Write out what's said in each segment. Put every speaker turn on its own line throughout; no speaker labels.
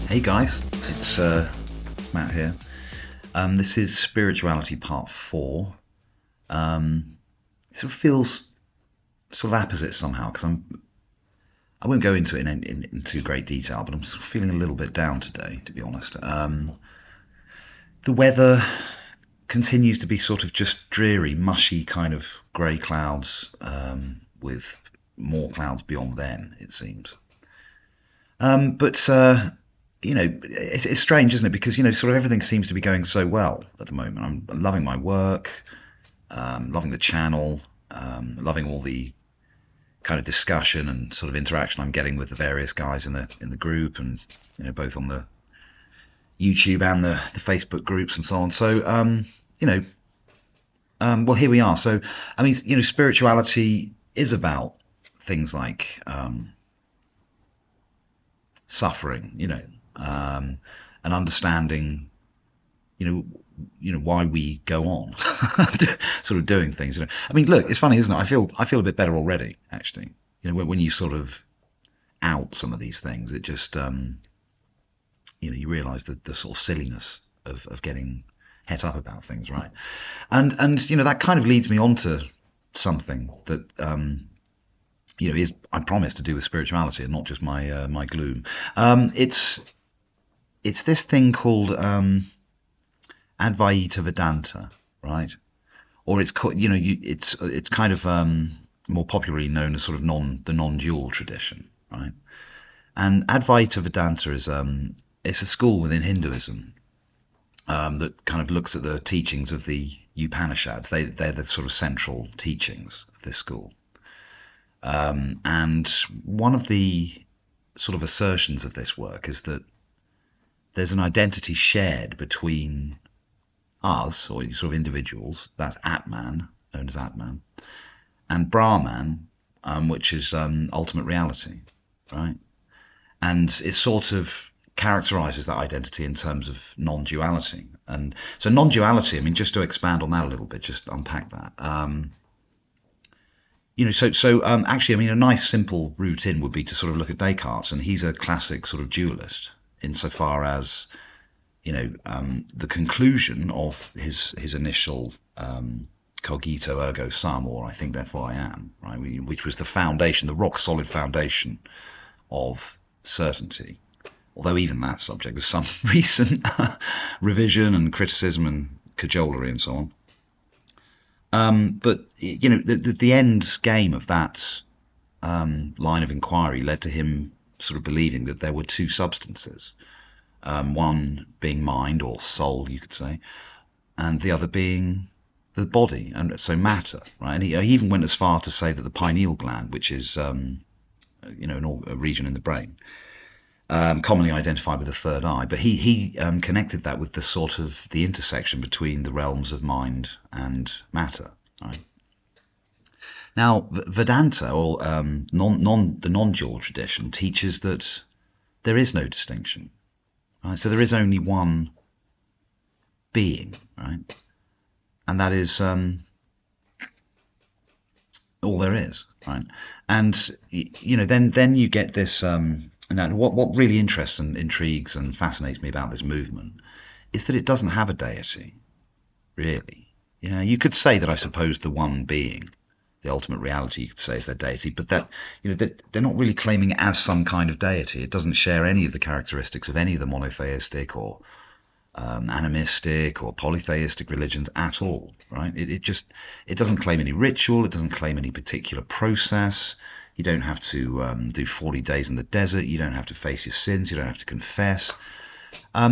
Hey guys, it's Matt here. This is Spirituality Part 4. It sort of feels sort of apposite somehow because I won't go into it in too great detail, but I'm sort of feeling a little bit down today, to be honest. The weather continues to be sort of just dreary, mushy kind of grey clouds, with more clouds beyond them, it seems. But it's strange, isn't it? Because sort of everything seems to be going so well at the moment. I'm loving my work, loving the channel, loving all the kind of discussion and sort of interaction I'm getting with the various guys in the group, and both on the YouTube and the Facebook groups and so on. So well, here we are. So I mean, spirituality is about things like suffering, and understanding, why we go on, sort of doing things. I mean, look, it's funny, isn't it? I feel a bit better already, actually. When you sort of out some of these things, it just, you realise the sort of silliness of getting het up about things, right? And that kind of leads me on to something that is, I promise, to do with spirituality and not just my gloom. It's this thing called Advaita Vedanta, right? Or it's called, it's kind of more popularly known as sort of the non-dual tradition, right? And Advaita Vedanta is it's a school within Hinduism that kind of looks at the teachings of the Upanishads. They're the sort of central teachings of this school. And one of the sort of assertions of this work is that there's an identity shared between us, or sort of individuals, that's Atman, known as Atman, and Brahman, which is ultimate reality, right? And it sort of characterizes that identity in terms of non-duality. And so non-duality, I mean, just to expand on that a little bit, just unpack that. Actually, I mean, a nice simple route in would be to sort of look at Descartes, and he's a classic sort of dualist insofar as, the conclusion of his initial cogito ergo sum, or I think therefore I am, right, which was the foundation, the rock solid foundation of certainty. Although even that subject is some recent revision and criticism and cajolery and so on. But the end game of that line of inquiry led to him sort of believing that there were two substances, one being mind or soul, you could say, and the other being the body, and so matter, right? And he even went as far to say that the pineal gland, which is a region in the brain, commonly identified with the third eye, but he connected that with the sort of the intersection between the realms of mind and matter, right? Now, Vedanta, or the non-dual tradition, teaches that there is no distinction, right? So there is only one being, right? And that is all there is, right? And then you get this. And what really interests and intrigues and fascinates me about this movement is that it doesn't have a deity, really. Yeah, you could say that, I suppose, the one being, the ultimate reality, you could say, is their deity, but that they're not really claiming it as some kind of deity. It doesn't share any of the characteristics of any of the monotheistic or animistic or polytheistic religions at all, right? It doesn't claim any ritual. It doesn't claim any particular process. You don't have to do 40 days in the desert. You don't have to face your sins. You don't have to confess. I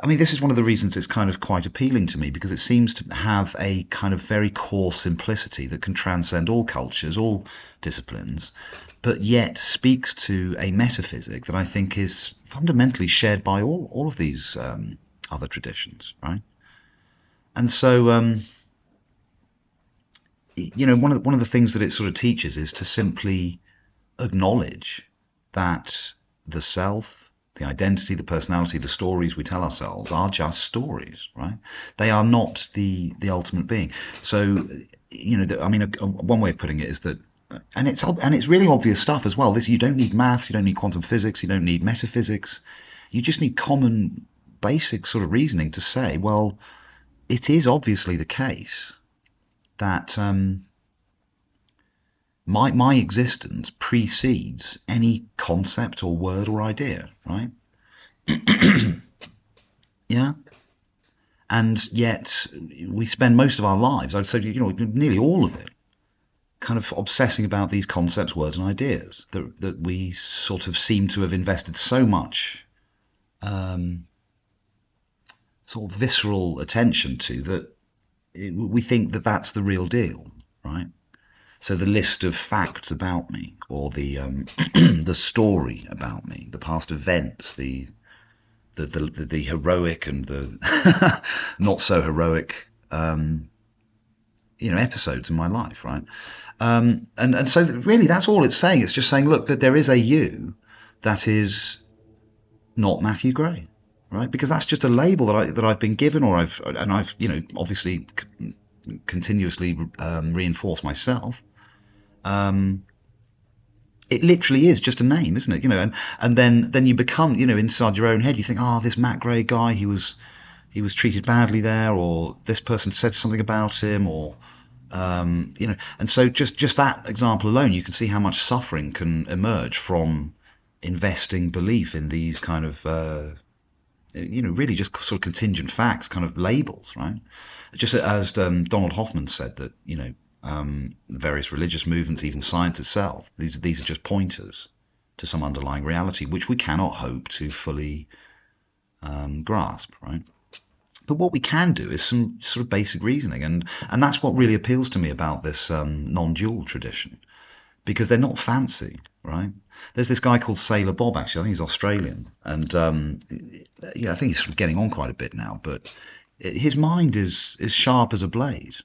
mean, this is one of the reasons it's kind of quite appealing to me, because it seems to have a kind of very core simplicity that can transcend all cultures, all disciplines, but yet speaks to a metaphysic that I think is fundamentally shared by all of these other traditions, right? And so, one of the things that it sort of teaches is to simply acknowledge that the self, the identity, the personality, the stories we tell ourselves are just stories, right? They are not the ultimate being. So, one way of putting it is that and it's really obvious stuff as well. This, you don't need maths, you don't need quantum physics, you don't need metaphysics. You just need common, basic sort of reasoning to say, well, it is obviously the case that my existence precedes any concept or word or idea, right? Yeah. And yet we spend most of our lives, I'd say, nearly all of it, kind of obsessing about these concepts, words, and ideas that we sort of seem to have invested so much sort of visceral attention to that we think that that's the real deal, right? So the list of facts about me, or the the story about me, the past events, the heroic and the not so heroic episodes in my life, right? And so really that's all it's saying. It's just saying, look, that there is a you that is not Matthew Gray, right? Because that's just a label that I've been given, or I've obviously continuously reinforced myself. It literally is just a name, isn't it? And then you become, inside your own head, you think, oh, this Matt Gray guy, he was treated badly there, or this person said something about him, or and so just that example alone, you can see how much suffering can emerge from investing belief in these kind of really just sort of contingent facts, kind of labels, right? Just as Donald Hoffman said, that various religious movements, even science itself, these are just pointers to some underlying reality which we cannot hope to fully grasp, right? But what we can do is some sort of basic reasoning, and that's what really appeals to me about this non-dual tradition, because they're not fancy, right? There's this guy called Sailor Bob, actually. I think he's Australian, and I think he's sort of getting on quite a bit now, but his mind is sharp as a blade,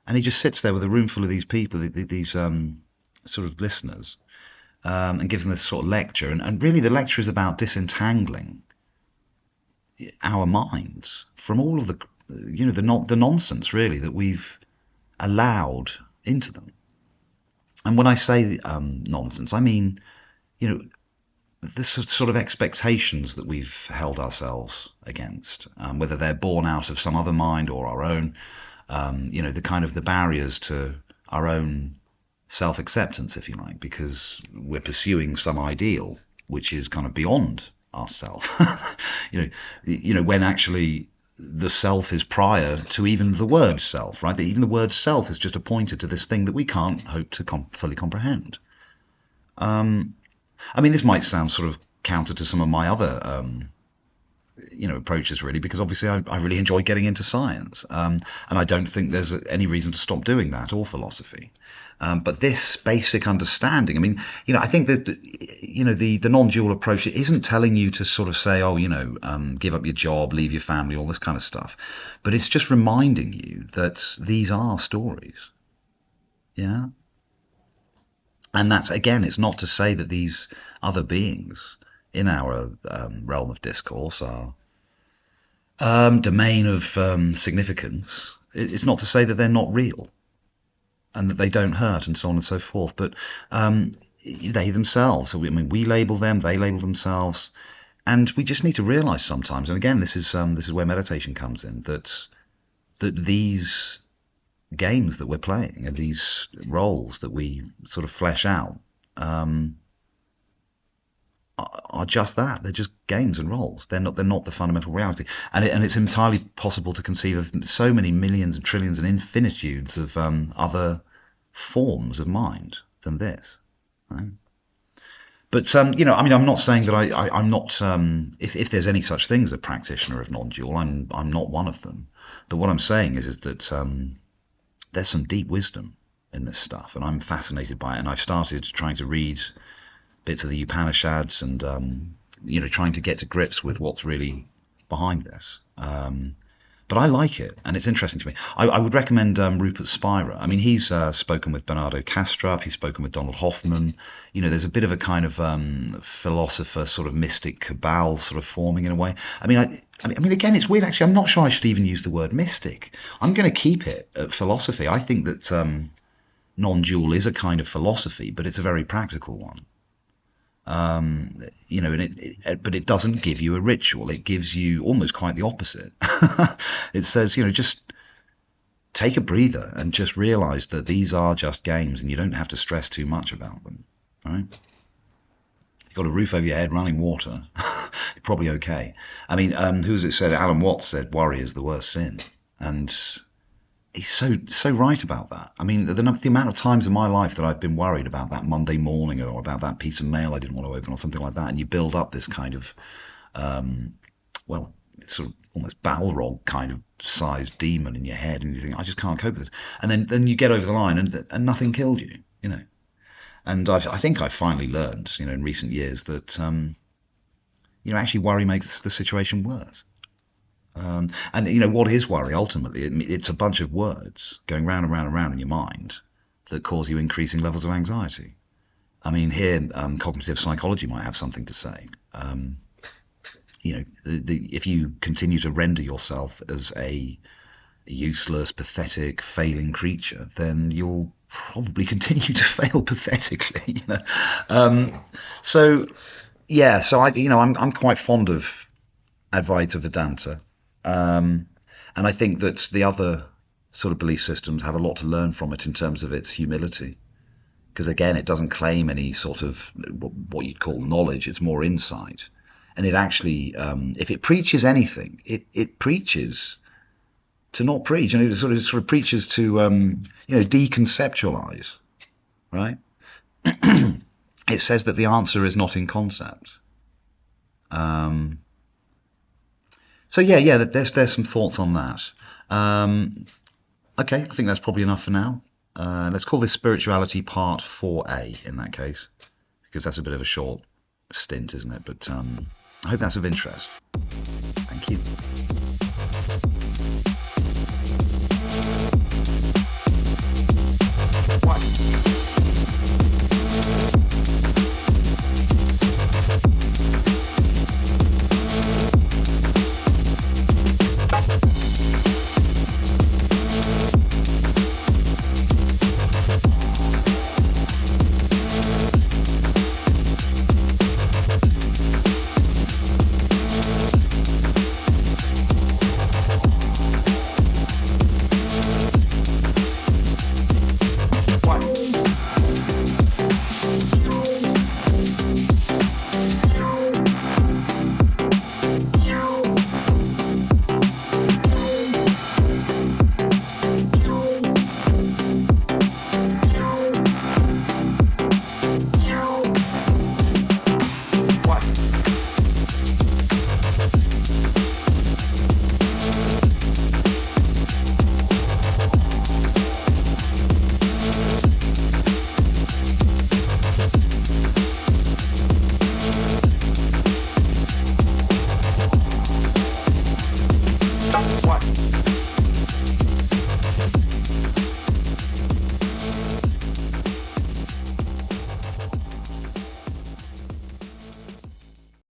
and he just sits there with a room full of these people, these sort of listeners, and gives them this sort of lecture, and really the lecture is about disentangling our minds from all of the the nonsense really that we've allowed into them. And when I say nonsense, I mean the sort of expectations that we've held ourselves against, whether they're born out of some other mind or our own, the kind of the barriers to our own self-acceptance, if you like, because we're pursuing some ideal which is kind of beyond ourself. When actually the self is prior to even the word self, right? That even the word self is just a pointer to this thing that we can't hope to fully comprehend. I mean, this might sound sort of counter to some of my other approaches, really, because obviously I really enjoy getting into science, and I don't think there's any reason to stop doing that, or philosophy. But this basic understanding, I mean, I think that the non-dual approach isn't telling you to sort of say, oh, give up your job, leave your family, all this kind of stuff, but it's just reminding you that these are stories. Yeah. And that's, again, it's not to say that these other beings in our realm of discourse are domain of significance. It's not to say that they're not real and that they don't hurt and so on and so forth, but they themselves, we label them, they label themselves, and we just need to realize sometimes, and again, this is where meditation comes in, that these games that we're playing and these roles that we sort of flesh out are just that. They're just games and roles. They're not the fundamental reality. And it's entirely possible to conceive of so many millions and trillions and infinitudes of other forms of mind than this, right? But I'm not saying that I'm not. If there's any such thing as a practitioner of non-dual, I'm not one of them. But what I'm saying is that there's some deep wisdom in this stuff, and I'm fascinated by it. And I've started trying to read bits of the Upanishads and trying to get to grips with what's really behind this. But I like it, and it's interesting to me. I would recommend Rupert Spira. I mean, he's spoken with Bernardo Kastrup, he's spoken with Donald Hoffman. There's a bit of a kind of philosopher, sort of mystic cabal sort of forming in a way. I mean, again, it's weird, actually. I'm not sure I should even use the word mystic. I'm going to keep it at philosophy. I think that non-dual is a kind of philosophy, but it's a very practical one. You know, and but it doesn't give you a ritual. It gives you almost quite the opposite. It says, you know, just take a breather and just realize that these are just games, and you don't have to stress too much about them. Right? You've got a roof over your head, running water. You're probably okay. I mean, who was it said? Alan Watts said, "Worry is the worst sin," and he's so right about that. I mean, the amount of times in my life that I've been worried about that Monday morning, or about that piece of mail I didn't want to open, or something like that, and you build up this kind of, well, sort of almost Balrog kind of sized demon in your head, and you think, I just can't cope with it. And then you get over the line, and nothing killed you, you know. And I think I've finally learned, you know, in recent years that, you know, actually worry makes the situation worse. And you know, what is worry ultimately? It's a bunch of words going round and round and round in your mind that cause you increasing levels of anxiety. I mean, here, cognitive psychology might have something to say. You know, if you continue to render yourself as a useless, pathetic, failing creature, then you'll probably continue to fail pathetically. You know, so yeah, so I'm quite fond of Advaita Vedanta. And I think that the other sort of belief systems have a lot to learn from it in terms of its humility, because again, it doesn't claim any sort of what you'd call knowledge. It's more insight, and it actually, if it preaches anything, it preaches to not preach, and it sort of preaches to you know, deconceptualize, right? It says that the answer is not in concept. So yeah, there's some thoughts on that. Okay, I think that's probably enough for now. Let's call this spirituality part 4A in that case, because that's a bit of a short stint, isn't it? But I hope that's of interest.